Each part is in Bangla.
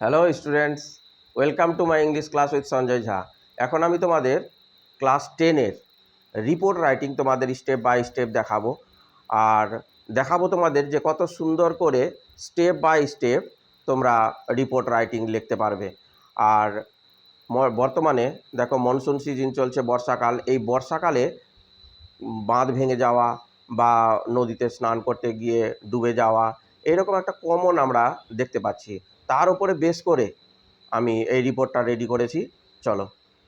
Hello students, welcome to my English class with Sanjay Jha. এখন আমি তোমাদের ক্লাস 10-এর রিপোর্ট রাইটিং তোমাদের স্টেপ বাই স্টেপ দেখাবো। আর দেখাবো তোমাদের যে কত সুন্দর করে স্টেপ বাই স্টেপ তোমরা রিপোর্ট রাইটিং লিখতে পারবে। আর বর্তমানে দেখো মনসুন সিজন চলছে, বর্ষাকাল। এই বর্ষাকালে বাঁধ ভেঙে যাওয়া বা নদীতে স্নান করতে গিয়ে ডুবে যাওয়া, এরকম একটা কমন আমরা দেখতে পাচ্ছি। তার উপরে বেস করে আমি এই রিপোর্টটা রেডি করেছি। চলো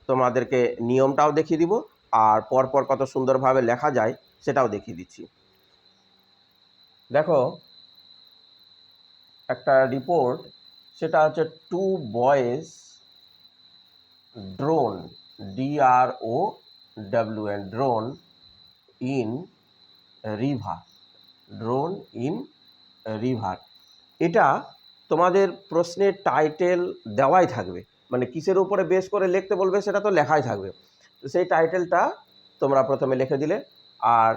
তোমাদেরকে নিয়মটাও দেখিয়ে দিব, আর পরপর কত সুন্দরভাবে লেখা যায় সেটাও দেখিয়ে দিচ্ছি। দেখো, একটা রিপোর্ট, সেটা হচ্ছে two boys drown, DROWN, drown in river, drown in river. এটা তোমাদের প্রশ্নের টাইটেল দেওয়াই থাকবে, মানে কিসের উপরে বেস করে লিখতে বলবে সেটা তো লেখাই থাকবে। সেই টাইটেলটা তোমরা প্রথমে লিখে দিলে, আর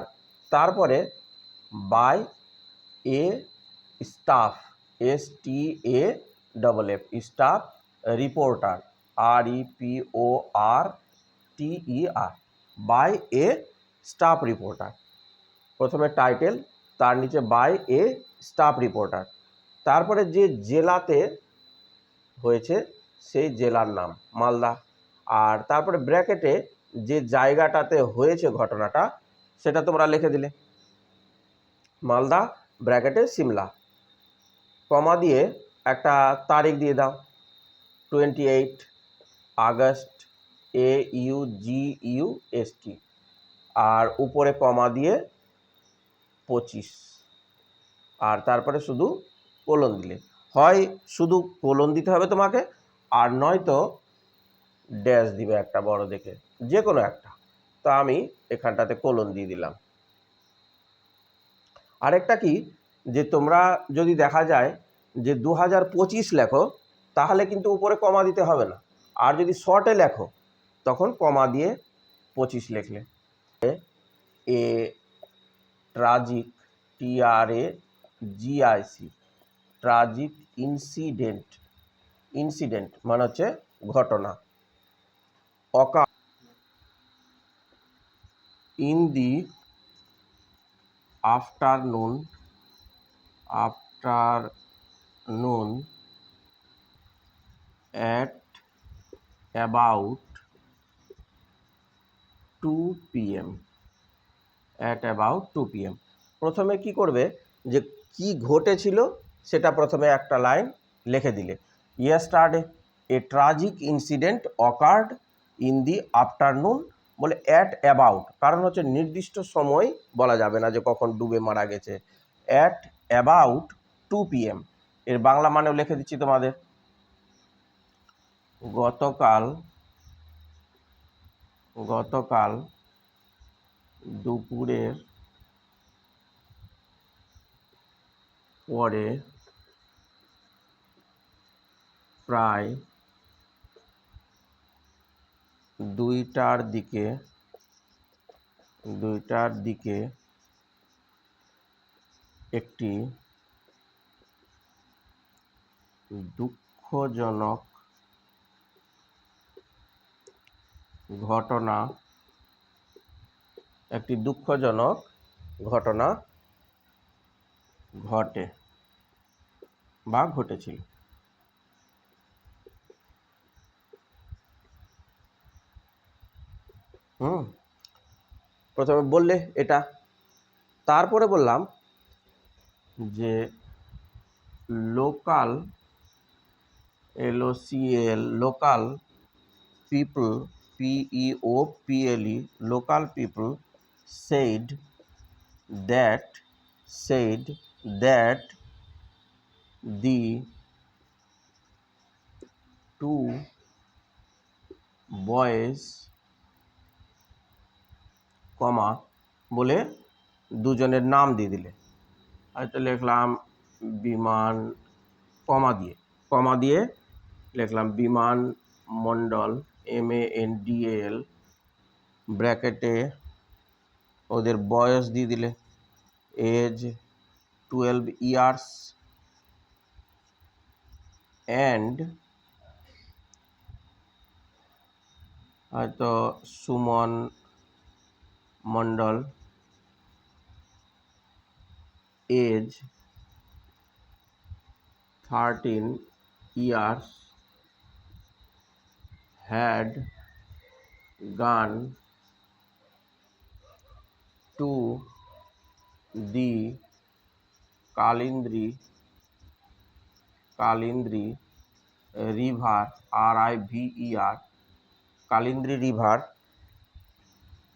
তারপরে by a staff, STAFF, staff reporter, REPORTER, by a staff reporter. প্রথমে টাইটেল, তার নিচে বাই এ স্টাফ রিপোর্টার, তারপরে যে জেলাতে হয়েছে সেই জেলার নাম, মালদা, আর তারপরে ব্র্যাকেটে যে জায়গাটাতে হয়েছে ঘটনাটা সেটা তোমরা লিখে দিলে, মালদা ব্র্যাকেটে সিমলা, কমা দিয়ে একটা তারিখ দিয়ে দাও, 28 আগস্ট, AUGUST, আর উপরে কমা দিয়ে 25, আর তারপরে শুধু কোলন দিলে। হয় শুধু কোলন দিতে হবে তোমাকে, আর নয়তো ড্যাশ দিবে একটা বড় দেখে, যে কোনো একটা। তো আমি এখানটাতে কোলন দিয়ে দিলাম। আরেকটা কি, যে তোমরা যদি দেখা যায় যে 2025 লেখো, তাহলে কিন্তু উপরে কমা দিতে হবে না, আর যদি শর্টে লেখো তখন কমা দিয়ে 25 লিখলে। A tragic, TRAGIC, tragic incident, incident মানে হচ্ছে ঘটনা, অকা in the afternoon, at about 2 PM, at about 2 PM। প্রথমে কি করবে, যে কি ঘটেছিল সেটা প্রথমে একটা লাইন লিখে দিলে। Yesterday A tragic incident occurred in the afternoon, বলে অ্যাট অ্যাবাউট, কারণ হচ্ছে নির্দিষ্ট সময় বলা যাবে না যে কখন ডুবে মারা গেছে। অ্যাট অ্যাবাউট 2 PM, এর বাংলা মানেও লিখে দিচ্ছি তোমাদের। গতকাল দুপুরের পরে প্রায় 2টার দিকে একটি দুঃখজনক ঘটনা ঘটে বা ঘটেছিল। প্রথমে বললে এটা, তারপরে বললাম যে local, LOCAL, local people, PEOPLE, local people said that the two boys, কমা বলে দুজনের নাম দিয়ে দিলে। হয়তো লিখলাম বিমান, কমা দিয়ে লিখলাম বিমান মণ্ডল, MANDAL, ব্র্যাকেটে ওদের বয়স দিয়ে দিলে, এজ 12 years, অ্যান্ড হয়তো সুমন মণ্ডল age 13 years had gone to the Kalindri river, river, Kalindri river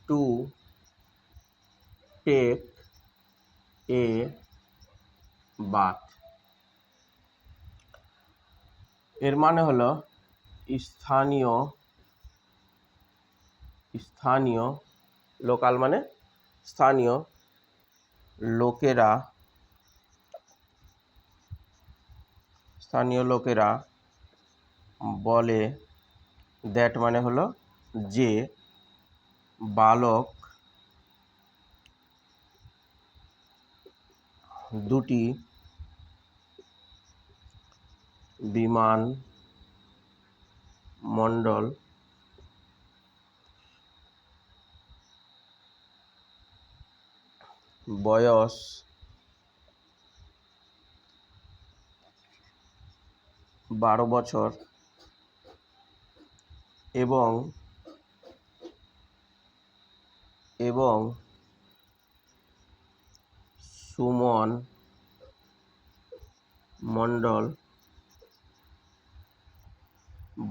to take a bath. এর মানে হলো স্থানীয় স্থানীয় লোকাল মানে স্থানীয় লোকেরা বলে, দ্যাট মানে হলো যে বালক দুটি বিমানমণ্ডল বয়স 12 বছর এবং সুমন মণ্ডল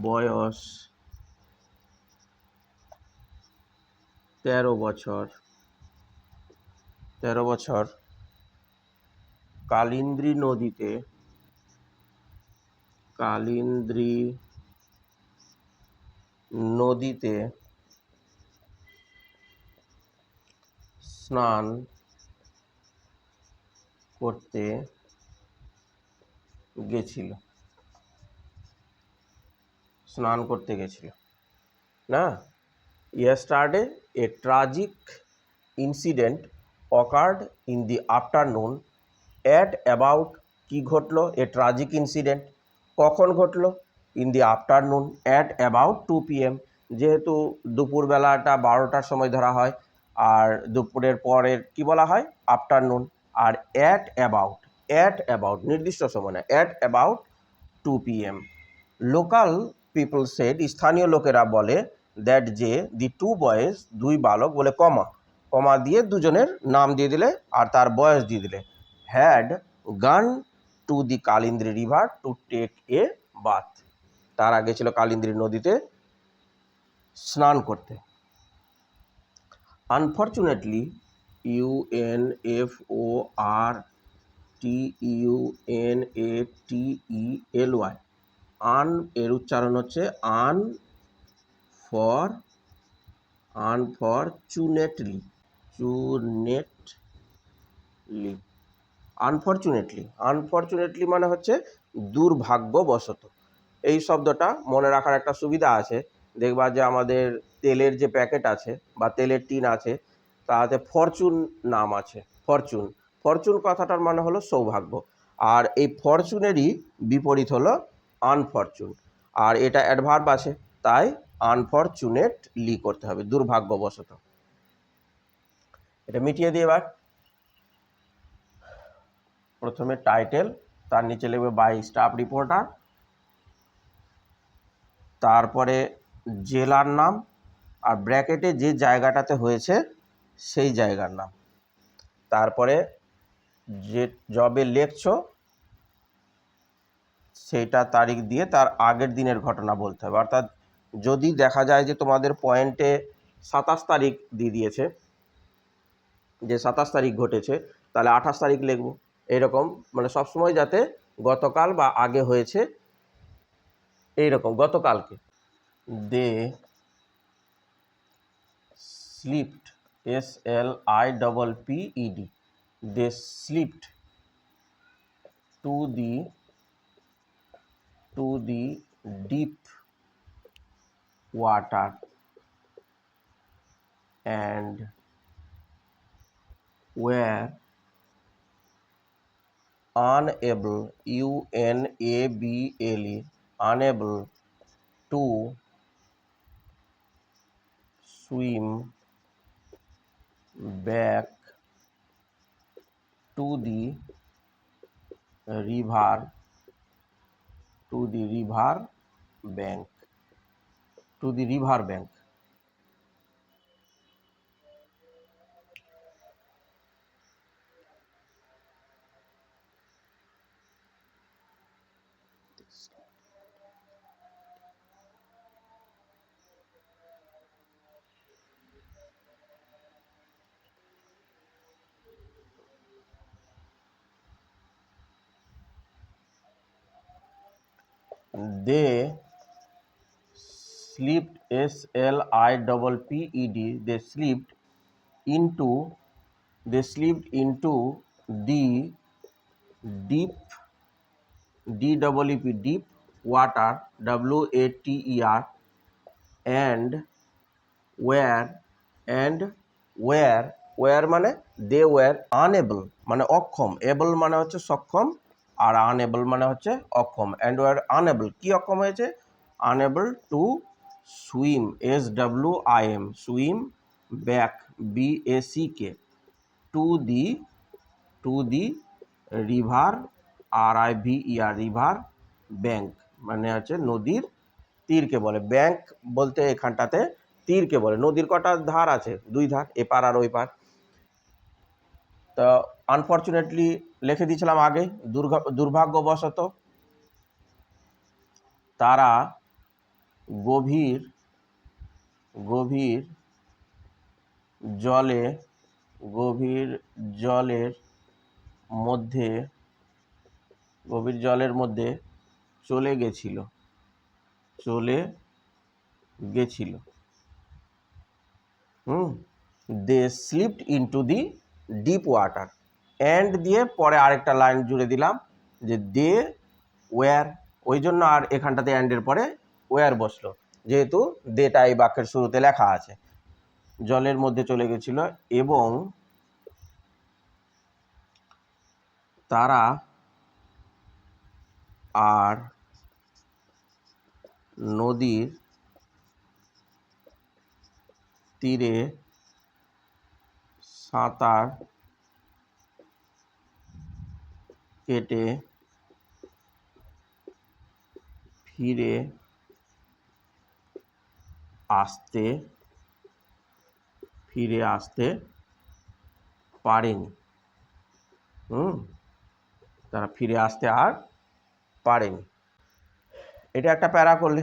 বয়স 13 বছর কালিন্দ্রী নদীতে স্নান করতে গেছিল না। Yesterday, a tragic incident occurred in the afternoon at about কি ঘটলো? A tragic incident কখন ঘটলো? In the afternoon at about 2 p.m. যেহেতু দুপুরবেলাটা 12টার সময় ধরা হয় আর দুপুরের পরের কি বলা হয়? আফটারনুন। আর at about নির্দিষ্ট সময় না, at about 2 p.m. Local people said স্থানীয় লোকেরা বলে দ্যাট যে দি টু বয়েজ দুই বালক বলে কমা দিয়ে দুজনের নাম দিয়ে দিলে আর তার বয়স দিয়ে দিলে had gone to the Kalindri river to take a bath, তার আগে ছিল কালিন্দ্রি নদীতে স্নান করতে। আনফর্চুনেটলি UNFORTUNATELY আন এর উচ্চারণ হচ্ছে আনফরচুনেটলি মানে হচ্ছে দুর্ভাগ্যবশত। এই শব্দটা মনে রাখার একটা সুবিধা আছে, দেখবা যে আমাদের তেলের যে প্যাকেট আছে বা তেলের টিন আছে তাতে ফরচুন নাম আছে, ফরচুন কথাটার মানে হলো সৌভাগ্য, আর এই ফরচুনেরই বিপরীত হলো আনফরচুন, আর এটা অ্যাডভার্ব আছে তাই আনফরচুনেটলি করতে হবে, দুর্ভাগ্যবশত। এটা মিটিয়ে দিয়ে এবার প্রথমে টাইটেল, তার নিচে লিখবে বাই স্টাফ রিপোর্টার, তারপরে জেলার নাম আর ব্র্যাকেটে যে জায়গাটাতে হয়েছে সেই জায়গার নাম, তারপরে যে জবে লেখছো সেইটা তারিখ দিয়ে তার আগের দিনের ঘটনা বলতে হবে। অর্থাৎ যদি দেখা যায় যে তোমাদের পয়েন্টে 27 তারিখ দিয়ে দিয়েছে, যে 27 তারিখ ঘটেছে, তাহলে 28 তারিখ লিখব, এইরকম মানে সবসময় যাতে গতকাল বা আগে হয়েছে এইরকম গতকালকে। They slipped SLIPPED they slipped to the deep water and were unable, unable, unable to swim back to the river, to the river bank, to the river bank. They slipped, S-L-I-P-P-E-D, they slipped into, they slipped into the deep, D-E-E-P, deep water, W-A-T-E-R, and were, and were মানে they were unable মানে অক্ষম, able মানে হচ্ছে সক্ষম আর unable মানে হচ্ছে অক্ষম, and were unable কি অক্ষম হয়েছে, unable to swim, S-W-I-M, swim back, B-A-C-K, to the, to the river, R-I-V-E-R, river bank মানে হচ্ছে নদীর তীরকে বলে, ব্যাংক বলতে এখানটাতে তীরকে বলে। নদীর কটা ধার আছে, দুই ধার, এপার আর ওই পার। তো আনফর্চুনেটলি লিখে দিয়েছিলাম আগে, দুর্ভাগ্যবশত তারা গভীর, গভীর জলে, গভীর জলের মধ্যে, গভীর জলের মধ্যে চলে গেছিল, চলে গেছিল। They slipped into the deep water, and দিয়ে পরে আরেকটা লাইন জুড়ে দিলাম যে দে ওয়্যার, ওই জন্য আর এখানটাতে অ্যান্ডের পরে ওয়্যার বসলো, যেহেতু দেটা এই বাক্যের শুরুতে লেখা আছে। জলের মধ্যে চলে গেছিল এবং তারা আর নদীর তীরে সাঁতার কেটে ফিরে আসতে, ফিরে আসতে পারেনি। তারা ফিরে আসতে আর পারেনি। এটা একটা প্যারা করলে,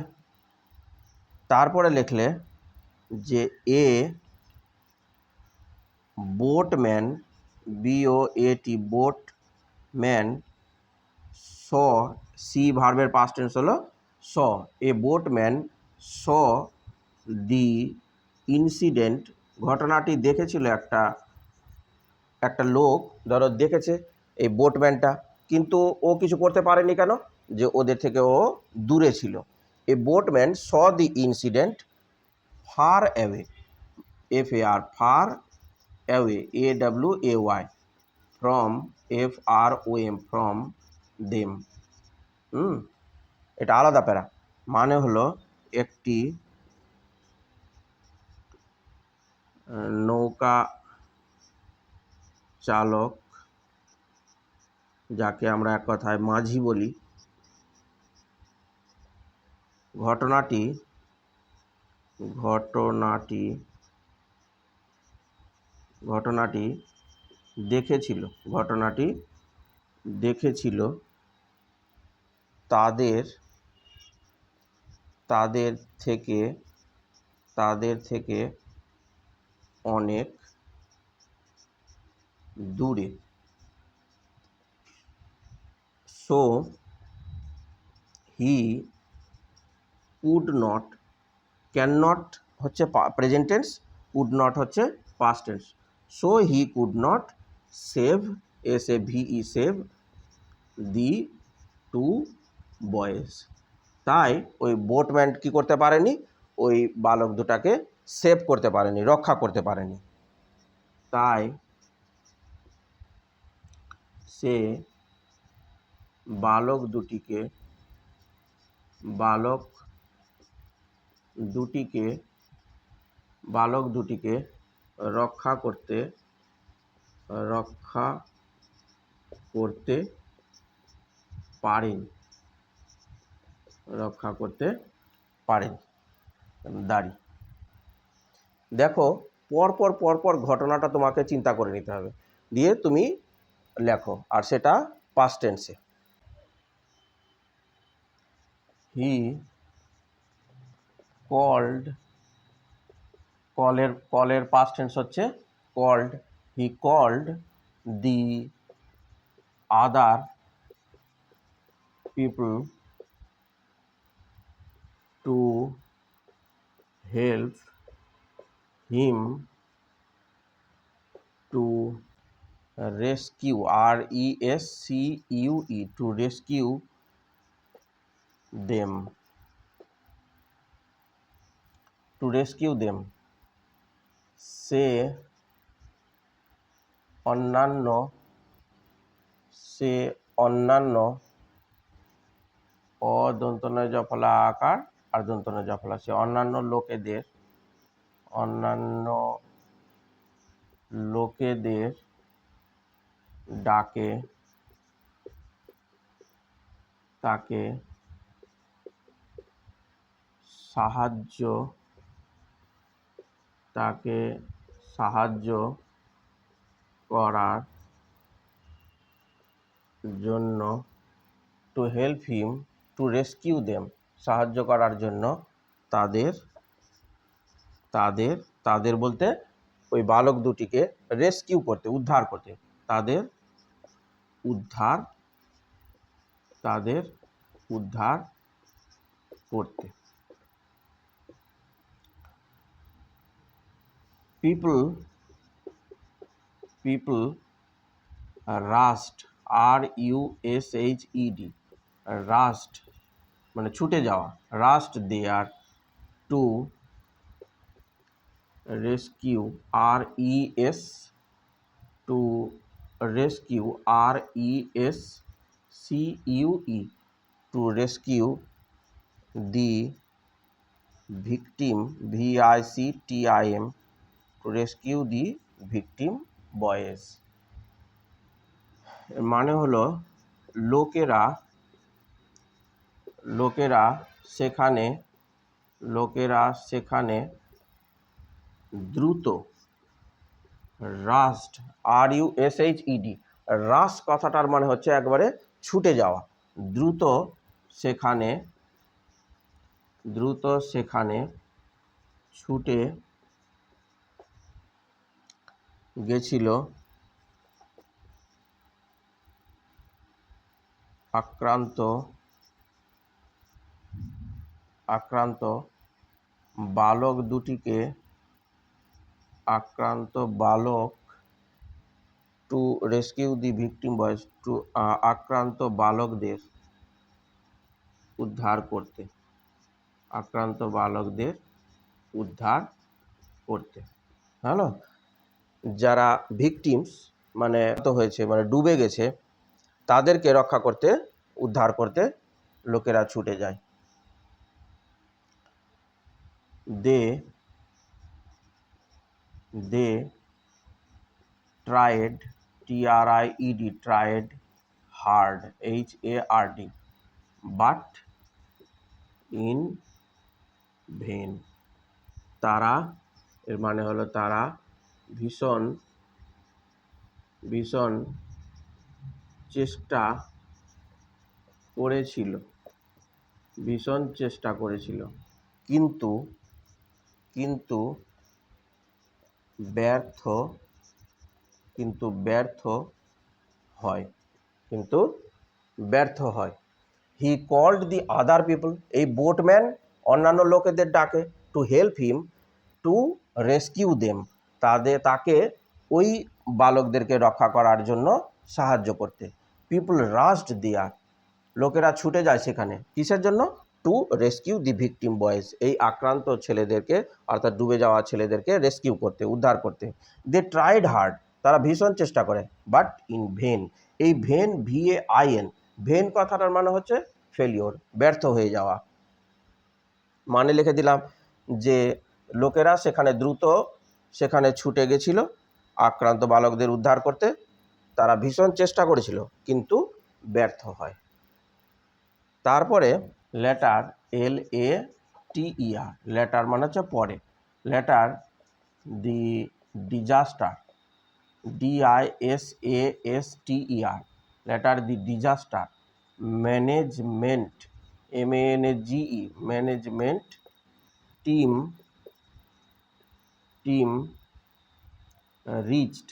তারপরে লিখলে যে এ বোটম্যান, B-O-A-T, বোটম্যান স, সি ভার্বের পাস্ট টেন্স হলো স, এ বোটম্যান স দি ইনসিডেন্ট, ঘটনাটি দেখেছিল, একটা, একটা লোক ধরো দেখেছে এই বোটম্যানটা, কিন্তু ও কিছু করতে পারেনি কেন, যে ওদের থেকে ও দূরে ছিল। A boatman saw the incident far away, F-A-R, far away, A-W-A-Y, from, F-R-O-M, from them. এটা আলাদা প্যারা, মানে হলো একটি নৌকা চালক, যাকে আমরা এক কথায় মাঝি বলি, ঘটনাটি, ঘটনাটি, ঘটনাটি দেখেছিল, ঘটনাটি দেখেছিল তাদের, তাদের থেকে, তাদের থেকে অনেক দূরে। So he could not, can not হচ্ছে প্রেজেন্ট টেন্স, কুড নট হচ্ছে past tense. So he could not save, S-A-V-E, save the two boys, তাই ওই বোটম্যান কি করতে পারেনি, ওই বালক দুটাকে সেভ করতে পারেনি, রক্ষা করতে পারেনি। তাই সে বালক দুটিকে রক্ষা করতে পারেন। দাঁড়ি। দেখো পরপর ঘটনাটা তোমাকে চিন্তা করে নিতে হবে, দিয়ে তুমি লেখো, আর সেটা পাস্ট টেন্সে। হি কল্ড, কলের পাস্ট টেন্স হচ্ছে called. He called the other people to help him to rescue, RESCUE, to rescue them, সে অন্যান্য অদন্তনয় জফলা আকার আর দন্তনয় জফলা, সে অন্যান্য লোকেদের ডাকে তাকে সাহায্য করার জন্য, two help him to rescue them, সাহায্য করার জন্য তাদের বলতে ওই বালক দুটিকে রেস্কিউ করতে, উদ্ধার করতে, তাদের উদ্ধার করতে। পিপল রাস্ট, RUSHED, রাস্ট মানে ছুটে যাওয়া, rushed there to rescue, RESCUE, to rescue the victim, VICTIM, to rescue the victim boys. মানে হলো লোকেরা সেখানে দ্রুত, রাস্ট, RUSHED, রাশ কথাটার মানে হচ্ছে একবারে ছুটে যাওয়া, দ্রুত সেখানে ছুটে গেছিল আক্রান্ত বালক দুটিকে, to rescue the victim boys, to আক্রান্ত বালকদের উদ্ধার করতে। হ্যালো, যারা ভিকটিমস মানে হয়েছে, মানে ডুবে গেছে, তাদেরকে রক্ষা করতে, উদ্ধার করতে লোকেরা ছুটে যায়। They tried, TRIED, tried hard, HARD, but in vain, তারা, এর মানে হলো তারা ভীষণ চেষ্টা করেছিল, কিন্তু ব্যর্থ হয়। He called the other people, এই বোটম্যান অন্যান্য লোকেদের ডাকে, to help him to rescue them, তাকে ওই বালকদেরকে রক্ষা করার জন্য সাহায্য করতে। পিপল রাশড দেয়ার, লোকেরা ছুটে যায় সেখানে, কিসের জন্য? Two rescue the victim boys, এই আক্রান্ত ছেলেদেরকে, অর্থাৎ ডুবে যাওয়া ছেলেদেরকে রেস্কিউ করতে, উদ্ধার করতে। দে ট্রাইড হার্ড, তারা ভীষণ চেষ্টা করে, বাট ইন ভেন, এই ভেন VAIN, ভেন কথাটার মানে হচ্ছে ফেলিওর, ব্যর্থ হয়ে যাওয়া। মানে লিখে দিলাম যে লোকেরা সেখানে ছুটে গেছিল আক্রান্ত বালকদের উদ্ধার করতে। তারা ভীষণ চেষ্টা করেছিল কিন্তু ব্যর্থ হয়। তারপরে লেটার LATER, লেটার মানে হচ্ছে পরে, later the disaster DISASTER, later the disaster management MANAGE management team reached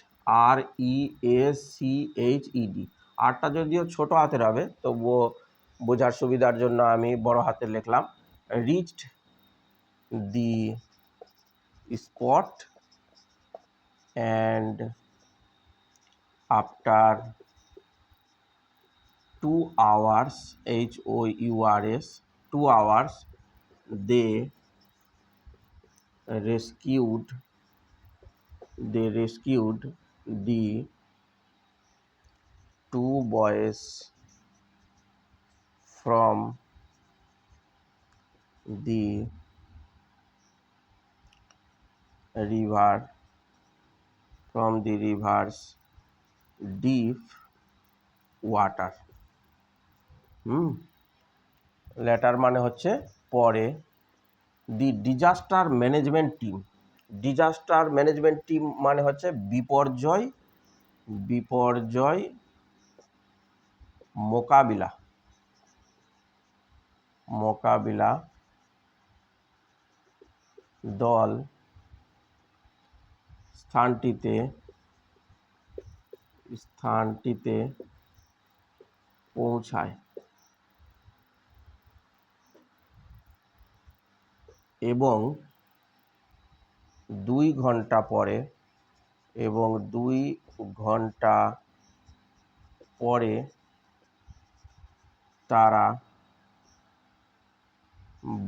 REACHED। আরটা যদিও ছোট হাতের হবে তবুও বোঝার সুবিধার জন্য আমি বড় হাতের লিখলাম। Reached the spot and after 2 hours HOURS 2 hours they rescued the 2 boys from the river's deep water। Letter মানে হচ্ছে পরে, দি ডিজাস্টার ম্যানেজমেন্ট টিম মানে হচ্ছে বিপর্যয় মোকাবিলা দল স্থানটিতে পৌঁছায় এবং 2 ঘন্টা পরে তারা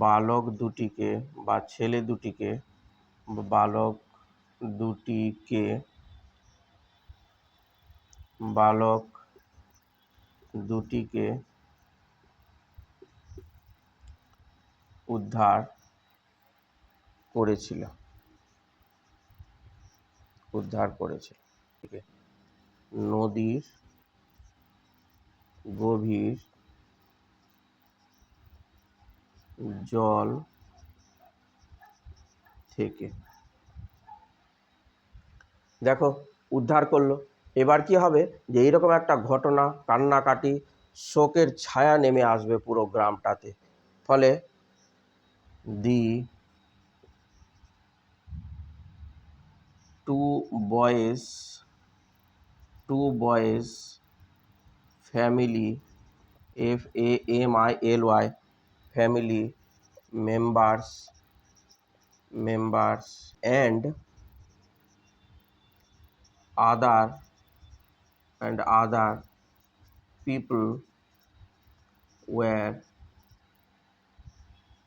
বালক দুটিকে উদ্ধার করেছিল। নদীর গভীর জল থেকে। দেখো উদ্ধার করলো। এবার কি হবে যে এইরকম একটা ঘটনা, কান্নাকাটি, শোকের ছায়া নেমে আসবে পুরো গ্রামটাতে। ফলে দি 2 boys family FAMILY family members and other people were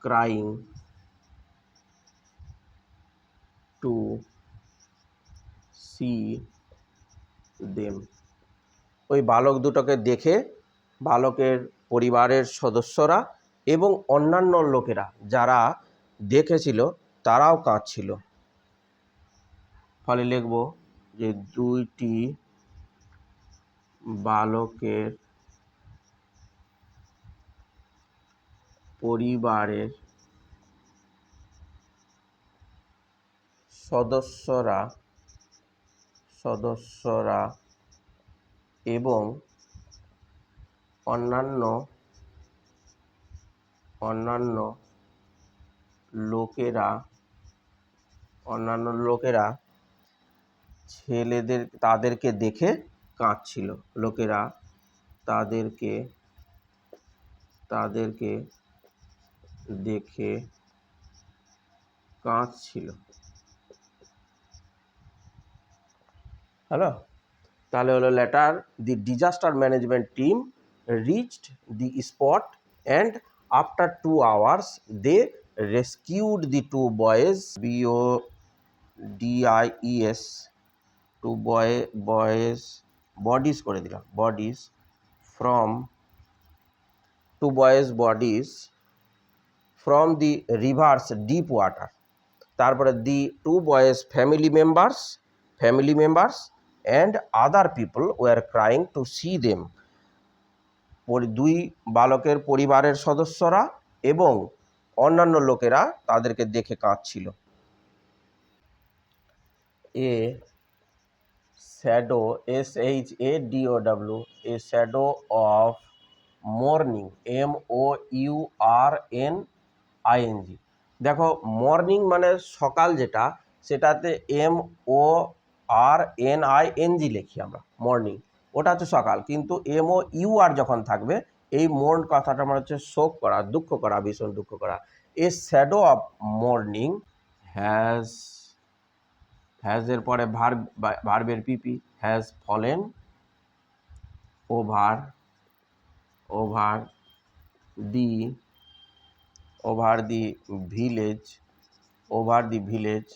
crying to see them। ওই বালক দুটোকে দেখে বালকের পরিবারের সদস্যরা এবং অন্যান্য লোকেরা যারা দেখেছিল তারাও কাঁদছিল। ফলে লিখব যে 2টি বালকের পরিবারের সদস্যরা এবং অন্যান্য লোকেরা তাদেরকে দেখে কাঁদছিল। লোকেরা তাদেরকে দেখে কাঁদছিল। হ্যালো, তাহলে হলো later the disaster management team reached the spot and after 2 hours they rescued the 2 boys BODIES 2 boys bodies করে দিলাম, bodies from 2 boys bodies from the rivers deep water, তারপরে the 2 boys family members and other people were crying to see them, দুই বালকের পরিবারের সদস্যরা এবং অন্যান্য লোকেরা তাদেরকে দেখে কাঁদছিল। এ shadow, SHADOW, a shadow of morning, MOURNING। দেখো মর্নিং মানে সকাল, যেটা সেটাতে MORNING লিখি আমরা, মর্নিং, ওটা হচ্ছে সকাল, কিন্তু MOUR যখন থাকবে এই মোর্ন কথাটা মানে হচ্ছে শোক করা, দুঃখ করা, ভীষণ দুঃখ করা। A shadow of mourning has এর পরে ভার্বের PP, has fallen over the village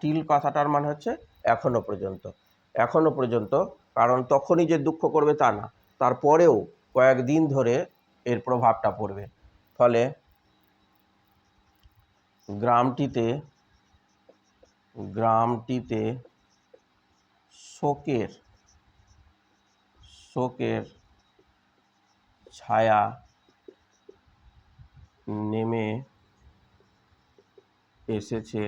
till কথাটার মানে হচ্ছে এখনো পর্যন্ত, কারণ তখনই যে দুঃখ করবে তা না, তারপরেও কয়েকদিন ধরে এর প্রভাবটা পড়বে। ফলে গ্রামটিতে শোকের ছায়া নেমে এসেছে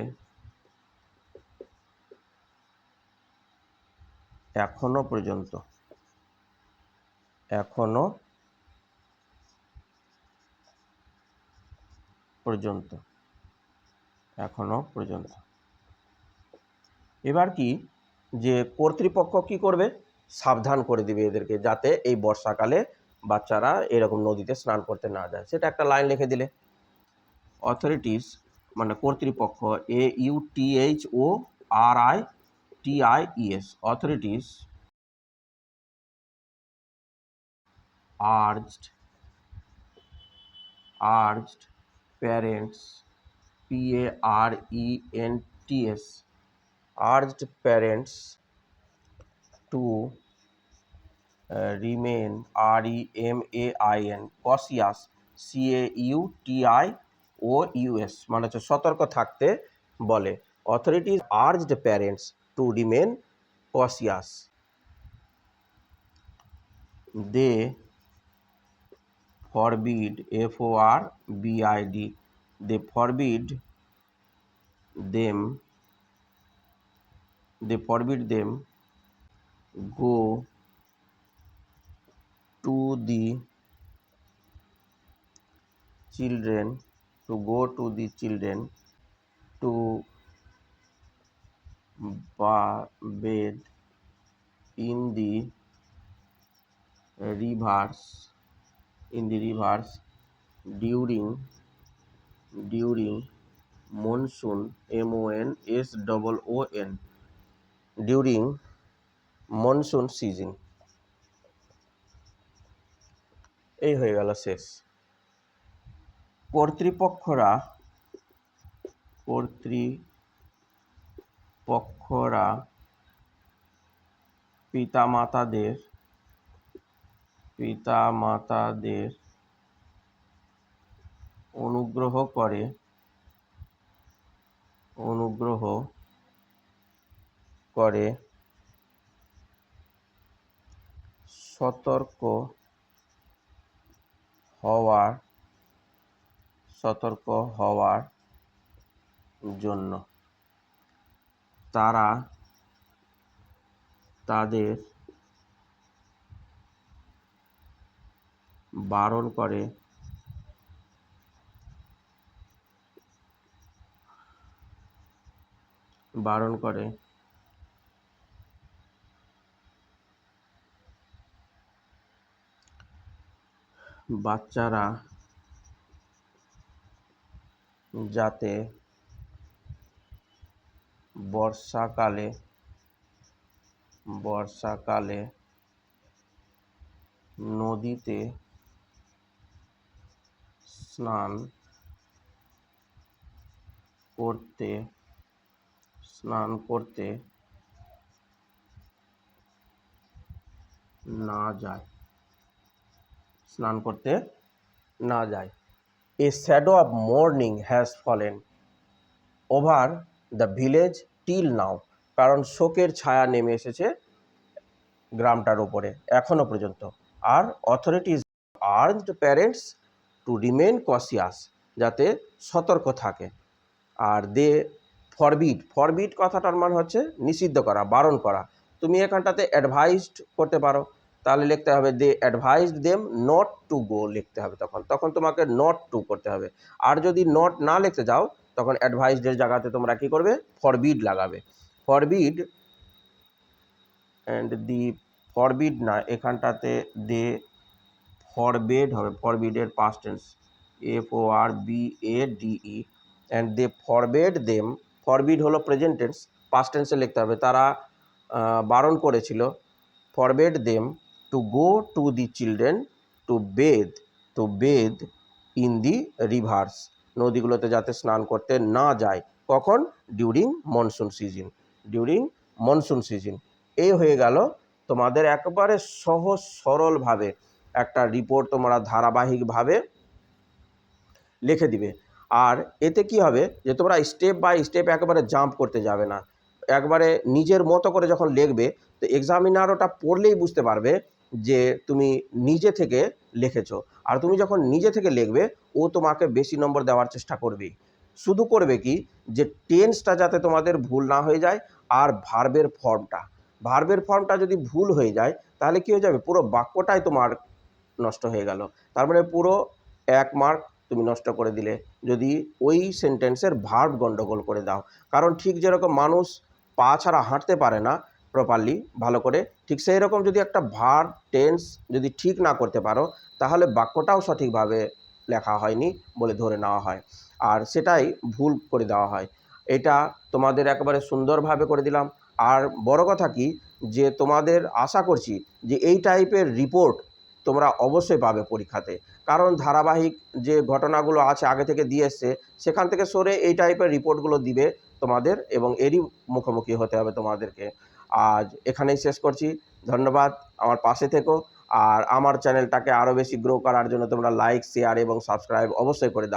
এখনো পর্যন্ত। এবার কি যে কর্তৃপক্ষ কি করবে, সাবধান করে দিবে এদেরকে, যাতে এই বর্ষাকালে বাচ্চারা এরকম নদীতে স্নান করতে না যায়, সেটা একটা লাইন লিখে দিলে। অথরিটিস মানে কর্তৃপক্ষ, AUTHORITIES, authorities urged parents, PARENTS, urged parents to remain, REMAIN, cautious, CAUTIOUS, মানে হচ্ছে সতর্ক থাকতে বলে। Authorities urged parents to remain cautious, they forbid, FORBID, they forbid them go to the children to bathe in the rivers during monsoon, MONSOON, during monsoon season। এই হয়ে গেল শেষ। কর্তৃপক্ষরা পিতামাতাদের অনুগ্রহ করে সতর্ক হওয়ার জন্য। তারা তাদের বারণ করে বাচ্চারা যাতে বর্ষাকালে নদীতে স্নান করতে না যায়। স্নান করতে না যায়। A shadow of mourning has fallen over the village till now, কারণ শোকের ছায়া নেমে এসেছে গ্রামটার উপরে এখনো পর্যন্ত। আর authorities urged parents to remain cautious, যাতে সতর্ক থাকে। আর দে ফরবিড কথাটার মানে হচ্ছে নিষিদ্ধ করা, বারণ করা। তুমি এখানটাতে অ্যাডভাইসড করতে পারো, তাহলে লিখতে হবে they advised them not to go, লিখতে হবে তখন তোমাকে নট টু করতে হবে। আর যদি নট না লিখতে যাও তখন অ্যাডভাইসডের জায়গাতে তোমরা কি করবে, ফরবিড লাগাবে। ফরবিড অ্যান্ড দি ফরবিড না, এখানটাতে দে ফরবেড হবে, ফরবিডের past tense FORBADE, and they forbade them, forbid হলো প্রেজেন্ট টেন্স, পাস্ট টেন্সে লিখতে হবে, তারা বারণ করেছিল, forbade them to go to the children to bathe in the rivers, নদীগুলোতে যাতে স্নান করতে না যায়। কখন? During monsoon season. এই হয়ে গেল তোমাদের একবারে সহজ সরলভাবে একটা রিপোর্ট তোমরা ধারাবাহিকভাবে লিখে দিবে। আর এতে কি হবে যে তোমরা স্টেপ বাই স্টেপ একেবারে জাম্প করতে যাবে না, একবারে নিজের মতো করে যখন লিখবে তো এক্সামিনার ওটা পড়লেই বুঝতে পারবে যে তুমি নিজে থেকে লিখেছো। আর তুমি যখন নিজে থেকে লিখবে ও তোমাকে বেশি নম্বর দেওয়ার চেষ্টা করবেই। শুধু করবে কি যে টেন্সটা যাতে তোমাদের ভুল না হয়ে যায়, আর ভার্বের ফর্মটা যদি ভুল হয়ে যায় তাহলে কি হয়ে যাবে, পুরো বাক্যটাই তোমার নষ্ট হয়ে গেল। তার মানে পুরো 1 মার্ক তুমি নষ্ট করে দিলে যদি ওই সেন্টেন্সের ভার্ব গণ্ডগোল করে দাও। কারণ ঠিক যেরকম মানুষ পা ছাড়া হাঁটতে পারে না প্রপারলি ভালো করে, ঠিক সেই রকম যদি একটা ভার্ব টেন্স যদি ঠিক না করতে পারো তাহলে বাক্যটাও সঠিকভাবে লেখা হয়নি বলে ধরে নেওয়া হয়, আর সেটাই ভুল করে দেওয়া হয়। এটা তোমাদের একেবারে সুন্দরভাবে করে দিলাম। আর বড় কথা কি যে তোমাদের আশা করছি যে এই টাইপের রিপোর্ট তোমরা অবশ্যই পাবে পরীক্ষাতে, কারণ ধারাবাহিক যে ঘটনাগুলো আছে আগে থেকে দিয়ে এসছে সেখান থেকে সরে এই টাইপের রিপোর্টগুলো দিবে তোমাদের, এবং এরই মুখোমুখি হতে হবে তোমাদেরকে। আজ এখানেই শেষ করছি, ধন্যবাদ, আমার পাশে থেকো। আর আমার চ্যানেলটাকে আরও বেশি গ্রো করার জন্য তোমরা লাইক, শেয়ার এবং সাবস্ক্রাইব অবশ্যই করে দাও।